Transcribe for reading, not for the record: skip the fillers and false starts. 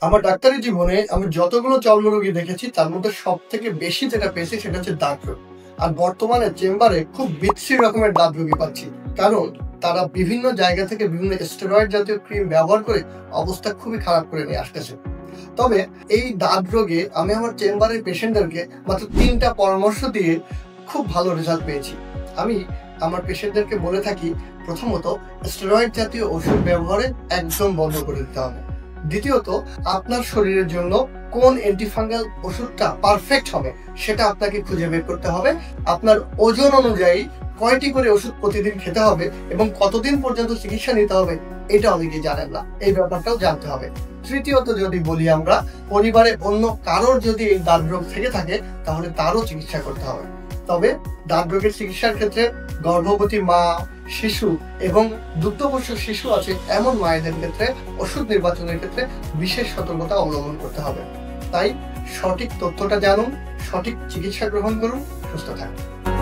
আমার ডাক্তারি জীবনে আমি যতগুলো চর্ম রোগী দেখেছি তার মধ্যে সবথেকে বেশি যেটা পেয়েছি সেটা হচ্ছে দাঁত রোগ। আর বর্তমানে চেম্বারে খুব বিশ্রী রকমের দাঁত রোগী পাচ্ছি। কারণ তারা বিভিন্ন জায়গা থেকে বিভিন্ন স্টেরয়েড জাতীয় ক্রিম ব্যবহার করে অবস্থা খুবই খারাপ করে নিয়ে আসতেছে। তবে এই দাঁত রোগে আমি আমার চেম্বারের পেশেন্টদেরকে মাত্র ৩টা পরামর্শ দিয়ে খুব ভালো রেজাল্ট পেয়েছি। আমি আমার পেশেন্টদেরকে বলে থাকি, প্রথমত স্টেরয়েড জাতীয় ওষুধ ব্যবহারে একদম বন্ধ করে দিতে হবে। দ্বিতীয়ত, আপনার শরীরের জন্য কোন অ্যান্টিফাঙ্গাল ওষুধটা পারফেক্ট হবে সেটা আপনাকে খুঁজে বের করতে হবে। আপনার ওজন অনুযায়ী কয়টি করে ওষুধ প্রতিদিন খেতে হবে এবং কতদিন পর্যন্ত চিকিৎসা নিতে হবে এটা অনেকেই জানেন না, এই ব্যাপারটাও জানতে হবে। তৃতীয়ত যদি বলি, আমরা পরিবারে অন্য কারোর যদি এই দাঁত রোগ থেকে থাকে তাহলে তারও চিকিৎসা করতে হবে। তবে দাঁত রোগের চিকিৎসার ক্ষেত্রে গর্ভবতী মা, শিশু এবং দুগ্ধপোষ্য শিশু আছে এমন মায়েদের ক্ষেত্রে ওষুধ নির্বাচনের ক্ষেত্রে বিশেষ সতর্কতা অবলম্বন করতে হবে। তাই সঠিক তথ্যটা জানুন, সঠিক চিকিৎসা গ্রহণ করুন, সুস্থ থাকুন।